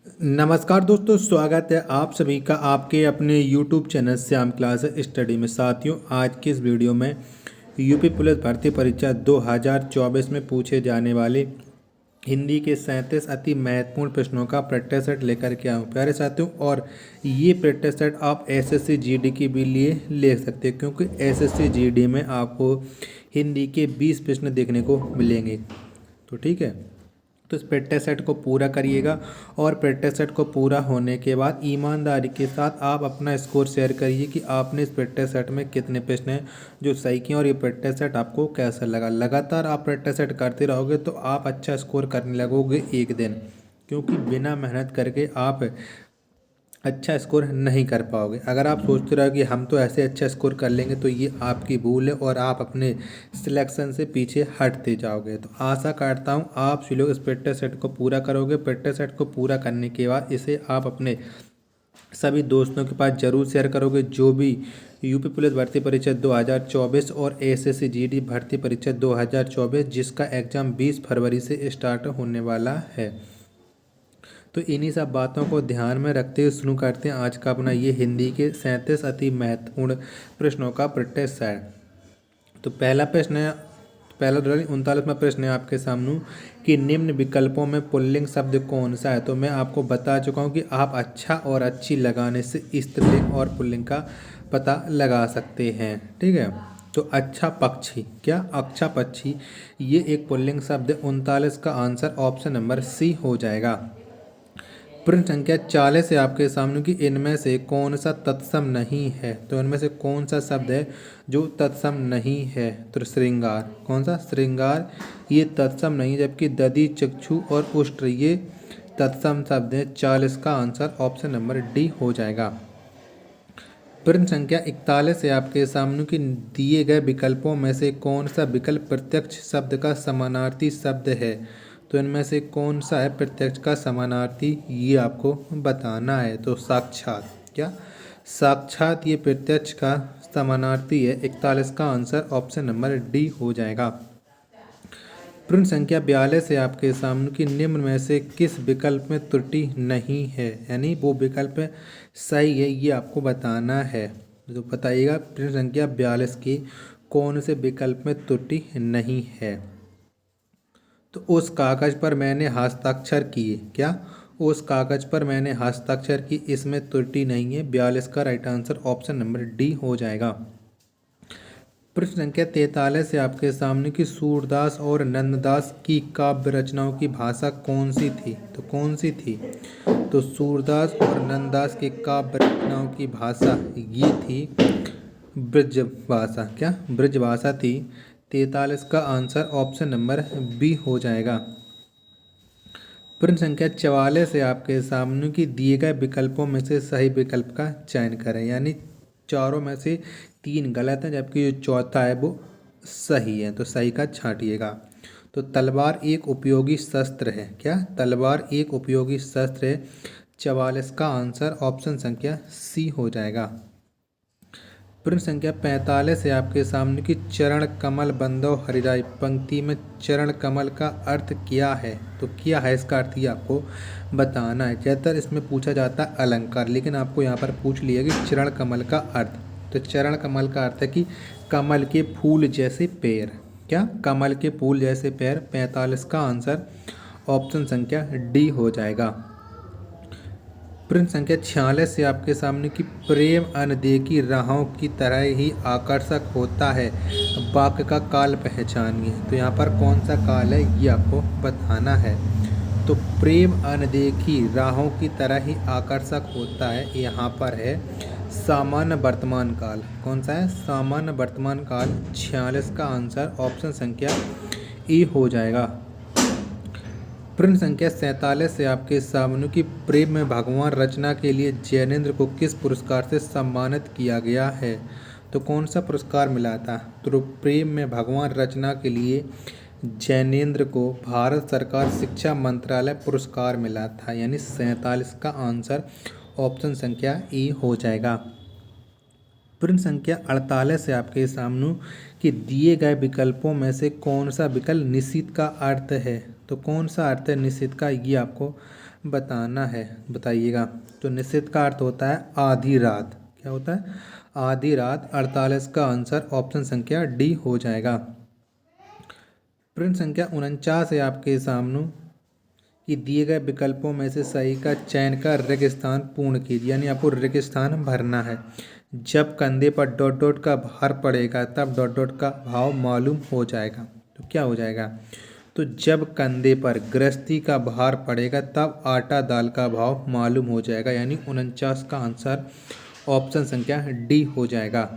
नमस्कार दोस्तों, स्वागत है आप सभी का आपके अपने YouTube channel Shyam class study में। साथियों, आज की इस वीडियो में यूपी पुलिस भर्ती परीक्षा 2024 में पूछे जाने वाले हिंदी के 37 अति महत्वपूर्ण प्रश्नों का प्रैक्टिस सेट लेकर के आऊँ प्यारे साथियों। और ये प्रैक्टिस सेट आप एसएससी जीडी के भी लिए ले सकते हैं, क्योंकि एसएससी जीडी में आपको हिंदी के 20 प्रश्न देखने को मिलेंगे। तो ठीक है, तो इस प्रैक्टिस सेट को पूरा करिएगा और प्रैक्टिस सेट को पूरा होने के बाद ईमानदारी के साथ आप अपना स्कोर शेयर करिए कि आपने इस प्रैक्टिस सेट में कितने प्रश्न हैं जो सही किए और ये प्रैक्टिस सेट आपको कैसा लगा। लगातार आप प्रैक्टिस सेट करते रहोगे तो आप अच्छा स्कोर करने लगोगे एक दिन, क्योंकि बिना मेहनत करके आप अच्छा स्कोर नहीं कर पाओगे। अगर आप सोचते रहो कि हम तो ऐसे अच्छा स्कोर कर लेंगे, तो ये आपकी भूल है और आप अपने सिलेक्शन से पीछे हटते जाओगे। तो आशा करता हूँ आप सभी लोग इस प्रैक्टिस सेट को पूरा करोगे। प्रैक्टिस सेट को पूरा करने के बाद इसे आप अपने सभी दोस्तों के पास जरूर शेयर करोगे, जो भी यूपी पुलिस भर्ती परीक्षा 2024 और एसएससी जीडी भर्ती परीक्षा 2024 जिसका एग्ज़ाम 20 फरवरी से स्टार्ट होने वाला है। तो इन्हीं सब बातों को ध्यान में रखते हुए शुरू करते हैं आज का अपना ये हिंदी के 37 अति महत्वपूर्ण प्रश्नों का प्रैक्टिस सेट। तो पहला प्रश्न है, पहला 39वां प्रश्न है आपके सामने कि निम्न विकल्पों में पुल्लिंग शब्द कौन सा है। तो मैं आपको बता चुका हूँ कि आप अच्छा और अच्छी लगाने से स्त्रीलिंग और पुल्लिंग का पता लगा सकते हैं। ठीक है, तो अच्छा पक्षी, क्या अच्छा पक्षी, ये एक पुल्लिंग शब्द है। 39 का आंसर ऑप्शन नंबर सी हो जाएगा। प्रश्न संख्या 40 है आपके सामने कि इनमें से कौन सा तत्सम नहीं है। तो इनमें से कौन सा शब्द है जो तत्सम नहीं है। तो श्रृंगार, कौन सा, श्रृंगार, ये तत्सम नहीं, जबकि दधि, चक्षु और उष्ट्र ये तत्सम शब्द है। 40 का आंसर ऑप्शन नंबर डी हो जाएगा। प्रश्न संख्या 41 है आपके सामने कि दिए गए विकल्पों में से कौन सा विकल्प प्रत्यक्ष शब्द का समानार्थी शब्द है। तो इनमें से कौन सा है प्रत्यक्ष का समानार्थी, ये आपको बताना है। तो साक्षात, क्या साक्षात ये प्रत्यक्ष का समानार्थी है। 41 का आंसर ऑप्शन नंबर डी हो जाएगा। प्रश्न संख्या 42 है आपके सामने कि निम्न में से किस विकल्प में त्रुटि नहीं है, यानी वो विकल्प सही है, ये आपको बताना है। तो बताइएगा प्रश्न संख्या 42 की कौन से विकल्प में त्रुटि नहीं है। तो उस कागज पर मैंने हस्ताक्षर किए, क्या उस कागज पर मैंने हस्ताक्षर की, इसमें त्रुटि नहीं है। 42 का right answer option number D हो जाएगा। प्रश्न संख्या 43 है आपके सामने कि सूरदास और नंददास की काव्य रचनाओं की भाषा कौन सी थी। तो कौन सी थी। तो सूरदास और नंददास की काव्य रचनाओं की भाषा ये थी ब्रज भाषा, क्या ब्रज भाषा थी। 43 का आंसर ऑप्शन नंबर बी हो जाएगा। प्रश्न संख्या 44 है आपके सामने कि दिए गए विकल्पों में से सही विकल्प का चयन करें, यानी चारों में से 3 गलत हैं जबकि जो चौथा है वो सही है। तो सही का छांटिएगा। तो तलवार एक उपयोगी शस्त्र है, क्या तलवार एक उपयोगी शस्त्र है। 44 का आंसर ऑप्शन संख्या सी हो जाएगा। प्रश्न संख्या 45 है आपके सामने कि चरण कमल बंदो हरिराय पंक्ति में चरण कमल का अर्थ क्या है। तो क्या है इसका अर्थ, ये आपको बताना है। ज़्यादातर इसमें पूछा जाता है अलंकार, लेकिन आपको यहाँ पर पूछ लिया कि चरण कमल का अर्थ। तो चरण कमल का अर्थ है कि कमल के फूल जैसे पैर, क्या कमल के फूल जैसे पैर। 45 का आंसर ऑप्शन संख्या डी हो जाएगा। प्रश्न संख्या 46 से आपके सामने कि प्रेम अनदेखी राहों की तरह ही आकर्षक होता है, वाक्य का काल पहचानिए। तो यहाँ पर कौन सा काल है, ये आपको बताना है। तो प्रेम अनदेखी राहों की तरह ही आकर्षक होता है, यहाँ पर है सामान्य वर्तमान काल। कौन सा है, सामान्य वर्तमान काल। 46 का आंसर ऑप्शन संख्या ई हो जाएगा। प्रश्न संख्या 47 से आपके सामने की प्रेम में भगवान रचना के लिए जैनेन्द्र को किस पुरस्कार से सम्मानित किया गया है। तो कौन सा पुरस्कार मिला था। तो प्रेम में भगवान रचना के लिए जैनेन्द्र को भारत सरकार शिक्षा मंत्रालय पुरस्कार मिला था, यानी 47 का आंसर ऑप्शन संख्या ई हो जाएगा। प्रश्न संख्या 48 है आपके सामने कि दिए गए विकल्पों में से कौन सा विकल्प निश्चित का अर्थ है। तो कौन सा अर्थ है निश्चित का, ये आपको बताना है, बताइएगा। तो निश्चित का अर्थ होता है आधी रात। क्या होता है? आधी रात। 48 का आंसर ऑप्शन संख्या डी हो जाएगा। प्रश्न संख्या 49 है आपके सामने कि दिए गए विकल्पों में से सही का चयन कर रिक्त स्थान पूर्ण कीजिए, यानी आपको रिक्त स्थान भरना है। जब कंधे पर डॉट डॉट का भार पड़ेगा तब डॉट डॉट का भाव मालूम हो जाएगा। तो क्या हो जाएगा? तो जब कंधे पर गृहस्थी का भार पड़ेगा तब आटा दाल का भाव मालूम हो जाएगा, यानी 49 का आंसर ऑप्शन संख्या डी हो जाएगा।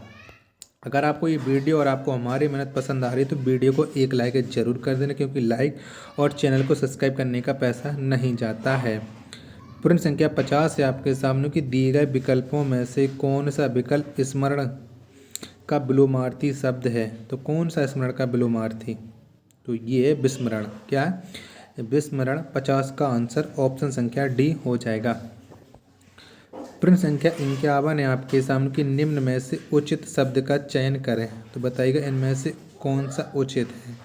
अगर आपको ये वीडियो और आपको हमारी मेहनत पसंद आ रही है तो वीडियो को एक लाइक ज़रूर कर देना, क्योंकि लाइक और चैनल को सब्सक्राइब करने का पैसा नहीं जाता है। प्रश्न संख्या 50 है आपके सामने कि दिए गए विकल्पों में से कौन सा विकल्प स्मरण का विलोमार्थी शब्द है। तो कौन सा स्मरण का विलोमार्थी? तो ये है विस्मरण। क्या है? विस्मरण। 50 का आंसर ऑप्शन संख्या डी हो जाएगा। प्रश्न संख्या 51 है आपके सामने कि निम्न में से उचित शब्द का चयन करें। तो बताइएगा इनमें से कौन सा उचित है,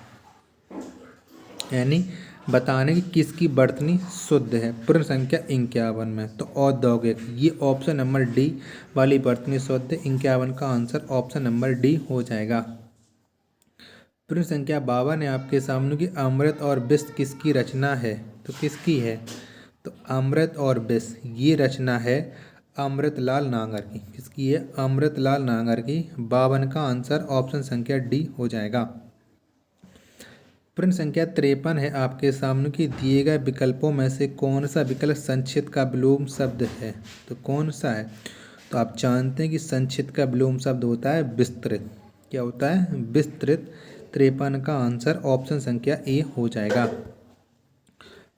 यानी बताने की किसकी बर्तनी शुद्ध है। प्रश्न संख्या 51 में तो औद्योगिक, ये ऑप्शन नंबर डी वाली बर्तनी शुद्ध है। 51 का आंसर ऑप्शन नंबर डी हो जाएगा। प्रश्न संख्या 52 है आपके सामने कि अमृत और विष किसकी रचना है। तो किसकी है? तो अमृत और विष ये रचना है अमृतलाल नागर की। किसकी है? अमृतलाल नागर की। 52 का आंसर ऑप्शन संख्या डी हो जाएगा। प्रश्न संख्या 53 है आपके सामने कि दिए गए विकल्पों में से कौन सा विकल्प संक्षिप्त का विलोम शब्द है। तो कौन सा है? तो आप जानते हैं कि संक्षिप्त का विलोम शब्द होता है विस्तृत। क्या होता है? विस्तृत। 53 का आंसर ऑप्शन संख्या ए हो जाएगा।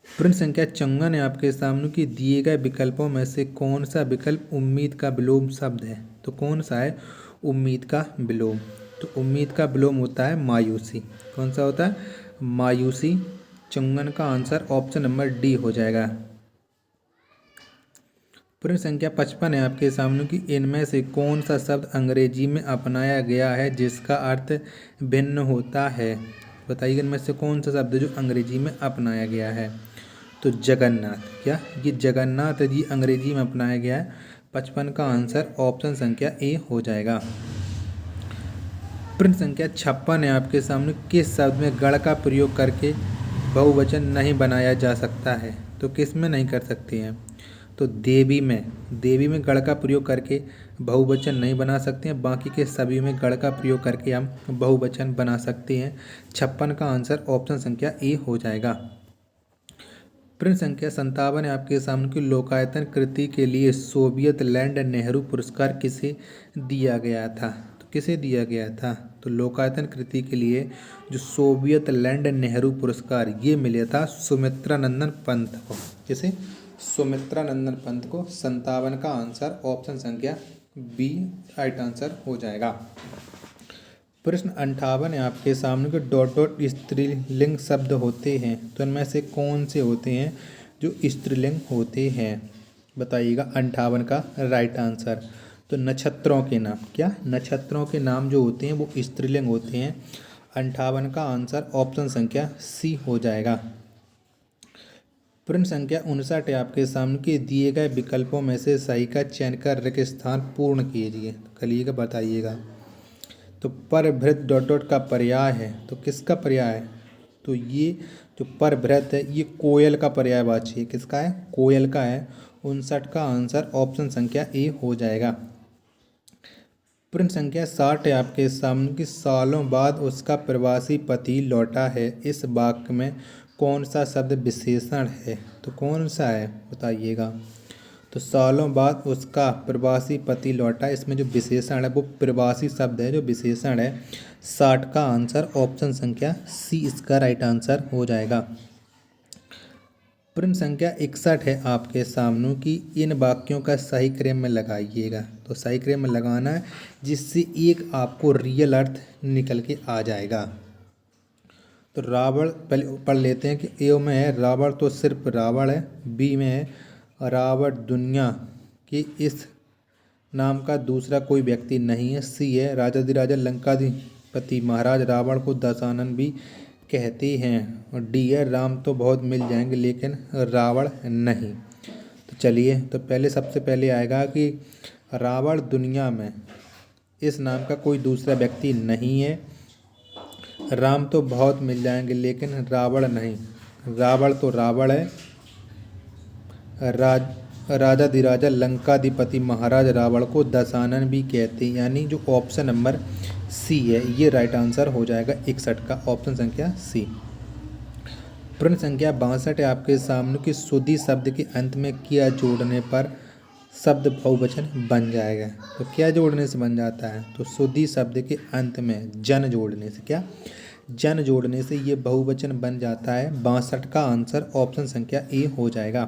प्रश्न संख्या 54 है आपके सामने कि दिए गए विकल्पों में से कौन सा विकल्प उम्मीद का विलोम शब्द है। तो कौन सा है उम्मीद का विलोम? तो उम्मीद का विलोम होता है मायूसी। कौन सा होता है? मायूसी। 54 का आंसर ऑप्शन नंबर डी हो जाएगा। प्रश्न संख्या 55 है आपके सामने कि इनमें से कौन सा शब्द अंग्रेजी में अपनाया गया है जिसका अर्थ भिन्न होता है। बताइए इनमें से कौन सा शब्द जो अंग्रेजी में अपनाया गया है। तो जगन्नाथ। क्या? ये जगन्नाथ जी अंग्रेजी में अपनाया गया है। 55 का आंसर ऑप्शन संख्या ए हो जाएगा। प्रश्न संख्या 56 है आपके सामने किस शब्द में गण का प्रयोग करके बहुवचन नहीं बनाया जा सकता है। तो किस में नहीं कर सकते हैं? तो देवी में। देवी में गण का प्रयोग करके बहुवचन नहीं बना सकते हैं, बाकी के सभी में गण का प्रयोग करके हम बहुवचन बना सकते हैं। 56 का आंसर ऑप्शन संख्या ए हो जाएगा। प्रश्न संख्या 57 है आपके सामने की लोकायतन कृति के लिए सोवियत लैंड नेहरू पुरस्कार किसे दिया गया था। तो किसे दिया गया था? तो लोकायतन कृति के लिए जो सोवियत लैंड नेहरू पुरस्कार ये मिला था सुमित्रा नंदन पंत को। किसे? सुमित्रा नंदन पंत को। 57 का आंसर ऑप्शन संख्या बी राइट आंसर हो जाएगा। प्रश्न 58 है आपके सामने कि डॉट डॉट स्त्रीलिंग शब्द होते हैं। तो इनमें से कौन से होते हैं जो स्त्रीलिंग होते हैं? बताइएगा 58 का राइट आंसर। तो नक्षत्रों के नाम। क्या? नक्षत्रों के नाम जो होते हैं वो स्त्रीलिंग होते हैं। 58 का आंसर ऑप्शन संख्या सी हो जाएगा। प्रश्न संख्या 59 है आपके सामने कि दिए गए विकल्पों में से सही का चयन कर रिक्त स्थान पूर्ण कीजिए। करिएगा, बताइएगा। तो परभृत डॉट डॉट का पर्याय है। तो किसका पर्याय है? तो ये जो परभृत है ये कोयल का पर्यायवाची है। किसका है? कोयल का है। 59 का आंसर ऑप्शन संख्या ए हो जाएगा। प्रश्न संख्या 60 है आपके सामने कि सालों बाद उसका प्रवासी पति लौटा है। इस वाक्य में कौन सा शब्द विशेषण है? तो कौन सा है? बताइएगा। तो सालों बाद उसका प्रवासी पति लौटा, इसमें जो विशेषण है वो प्रवासी शब्द है जो विशेषण है। 60 का आंसर ऑप्शन संख्या सी इसका राइट आंसर हो जाएगा। प्रश्न संख्या 61 है आपके सामने कि इन वाक्यों का सही क्रम में लगाइएगा। तो सही क्रम में लगाना है जिससे एक आपको रियल अर्थ निकल के आ जाएगा। तो रावण पहले पढ़ लेते हैं कि ए में है रावण तो सिर्फ रावण है। बी में है रावण दुनिया के इस नाम का दूसरा कोई व्यक्ति नहीं है। सी है राजाधिराजा लंकाधिपति महाराज रावण को दशानन भी कहती हैं, और डी है राम तो बहुत मिल जाएंगे लेकिन रावण नहीं। तो चलिए, तो पहले सबसे पहले आएगा कि रावण दुनिया में इस नाम का कोई दूसरा व्यक्ति नहीं है। राम तो बहुत मिल जाएंगे लेकिन रावण नहीं। रावण तो रावण है। राज राजाधिराजा लंकाधिपति महाराज रावण को दशानन भी कहते हैं, यानी जो ऑप्शन नंबर सी है ये राइट आंसर हो जाएगा 61 का, ऑप्शन संख्या सी। प्रश्न संख्या 62 है आपके सामने कि सुधि शब्द के अंत में क्या जोड़ने पर शब्द बहुवचन बन जाएगा। तो क्या जोड़ने से बन जाता है, तो सुधि शब्द के अंत में जन जोड़ने से, क्या जन जोड़ने से ये बहुवचन बन जाता है। 62 का आंसर ऑप्शन संख्या ए हो जाएगा।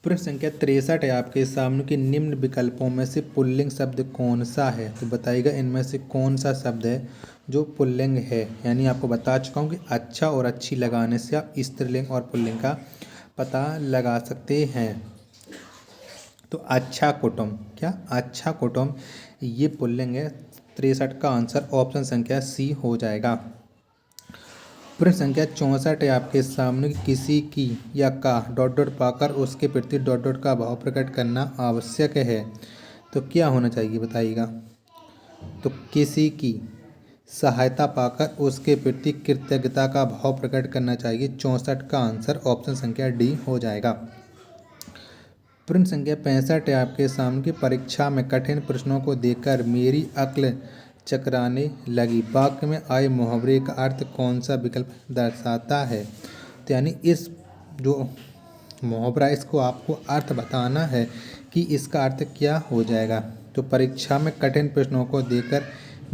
प्रश्न संख्या 63 है आपके सामने कि निम्न विकल्पों में से पुल्लिंग शब्द कौन सा है। तो बताइएगा इनमें से कौन सा शब्द है जो पुल्लिंग है। यानी आपको बता चुका हूँ कि अच्छा और अच्छी लगाने से आप स्त्रीलिंग और पुल्लिंग का पता लगा सकते हैं। तो अच्छा कुटुंब, क्या अच्छा कुटुंब ये पुल्लिंग है। 63 का आंसर ऑप्शन संख्या सी हो जाएगा। प्रश्न संख्या 64 है आपके सामने किसी की या का डॉट डॉट पाकर उसके प्रति डॉट डॉट का भाव प्रकट करना आवश्यक है। तो क्या होना चाहिए बताइएगा। तो किसी की सहायता पाकर उसके प्रति कृतज्ञता का भाव प्रकट करना चाहिए। 64 का आंसर ऑप्शन संख्या डी हो जाएगा। प्रश्न संख्या 65 है आपके सामने की परीक्षा में कठिन प्रश्नों को देखकर मेरी अक्ल चकराने लगी। वाक्य में आए मुहावरे का अर्थ कौन सा विकल्प दर्शाता है। तो यानी इस जो मुहावरा इसको आपको अर्थ बताना है कि इसका अर्थ क्या हो जाएगा। तो परीक्षा में कठिन प्रश्नों को देखकर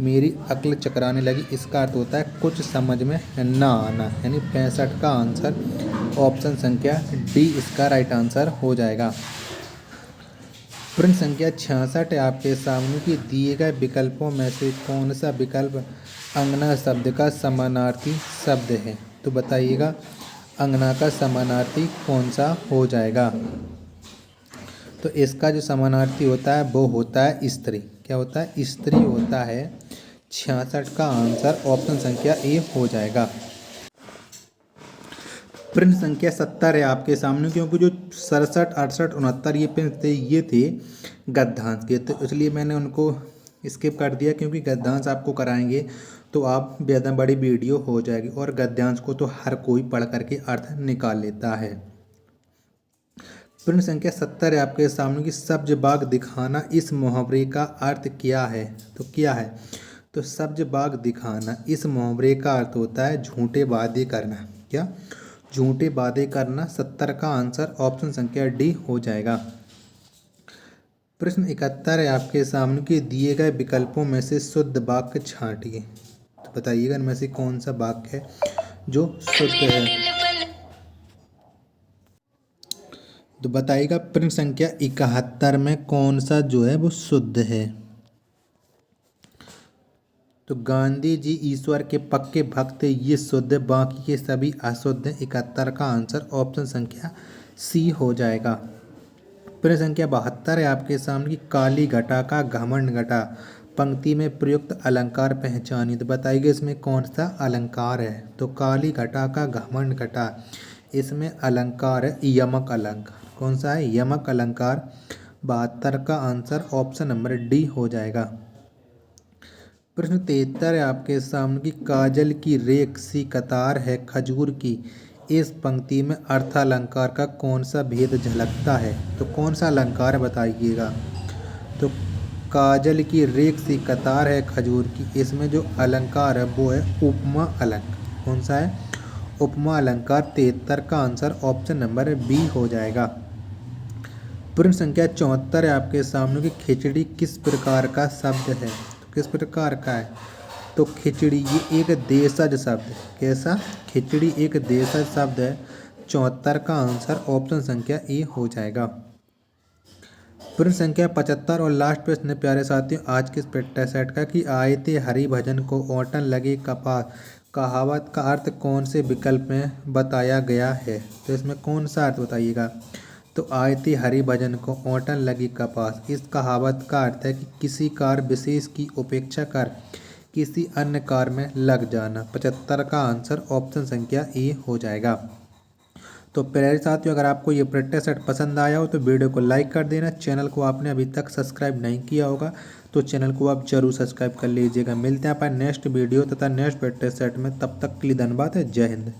मेरी अक्ल चकराने लगी, इसका अर्थ होता है कुछ समझ में ना आना। यानी 65 का आंसर ऑप्शन संख्या डी इसका राइट आंसर हो जाएगा। प्रश्न संख्या 66 है आपके सामने कि दिए गए विकल्पों में से कौन सा विकल्प अंगना शब्द का समानार्थी शब्द है। तो बताइएगा अंगना का समानार्थी कौन सा हो जाएगा। तो इसका जो समानार्थी होता है वो होता है स्त्री। क्या होता है, स्त्री होता है। 66 का आंसर ऑप्शन संख्या ए हो जाएगा। प्रश्न संख्या 70 है आपके सामने, क्योंकि जो 67, 68, 69 ये प्रश्न थे ये थे गद्यांश के, तो इसलिए मैंने उनको स्किप कर दिया, क्योंकि गद्यांश आपको कराएंगे तो आप ज़्यादा बड़ी वीडियो हो जाएगी, और गद्यांश को तो हर कोई पढ़ करके अर्थ निकाल लेता है। प्रश्न संख्या 70 है आपके सामने कि सब्ज बाग दिखाना इस मुहावरे का अर्थ क्या है। तो क्या है, तो सब्ज बाग दिखाना इस मुहावरे का अर्थ होता है झूठे वादे करना। क्या, झूठे वादे करना। 70 का आंसर ऑप्शन संख्या डी हो जाएगा। प्रश्न 71 है आपके सामने कि दिए गए विकल्पों में से शुद्ध वाक्य छांटिए। तो बताइएगा इनमें से कौन सा वाक्य है जो शुद्ध है। तो बताइएगा प्रश्न संख्या 71 में कौन सा जो है वो शुद्ध है। तो गांधी जी ईश्वर के पक्के भक्त ये शुद्ध, बाकी के सभी अशुद्ध। 71 का आंसर ऑप्शन संख्या सी हो जाएगा। प्रश्न संख्या 72 है आपके सामने की काली घटा का घमंड घटा पंक्ति में प्रयुक्त अलंकार पहचानिए। तो बताइए इसमें कौन सा अलंकार है। तो काली घटा का घमंड घटा, इसमें अलंकार है यमक अलंकार। कौन सा है, यमक अलंकार। 72 का आंसर ऑप्शन नंबर डी हो जाएगा। प्रश्न 73 है आपके सामने की काजल की रेख सी कतार है खजूर की, इस पंक्ति में अर्थालंकार का कौन सा भेद झलकता है। तो कौन सा अलंकार बताइएगा। तो काजल की रेख सी कतार है खजूर की, इसमें जो अलंकार है वो है उपमा अलंकार। कौन सा है, उपमा अलंकार। 73 का आंसर ऑप्शन नंबर बी हो जाएगा। प्रश्न संख्या 74 है आपके सामने की खिचड़ी किस प्रकार का शब्द है। तो किस प्रकार का है, तो खिचड़ी ये एक देशज शब्द है। कैसा, खिचड़ी एक देशज शब्द है। 74 का आंसर ऑप्शन संख्या ए हो जाएगा। प्रश्न संख्या 75 और लास्ट प्रश्न है प्यारे साथियों आज के पेट्टा सेट का कि आए थे हरि भजन को ओटन लगे कपास, कहावत का अर्थ कौन से विकल्प में बताया गया है। तो इसमें कौन सा अर्थ बताइएगा। तो आए थे हरि भजन को ओटन लगी कपास, इस कहावत का अर्थ है कि किसी कार्य विशेष की उपेक्षा कर किसी अन्य कार में लग जाना। 75 का आंसर ऑप्शन संख्या ए हो जाएगा। तो प्यारे साथियों, अगर आपको ये प्रैक्टिस सेट पसंद आया हो तो वीडियो को लाइक कर देना। चैनल को आपने अभी तक सब्सक्राइब नहीं किया होगा तो चैनल को आप जरूर सब्सक्राइब कर लीजिएगा। मिलते हैं अपन नेक्स्ट वीडियो तथा नेक्स्ट प्रैक्टिस सेट में, तब तक के लिए धन्यवाद है। जय हिंद।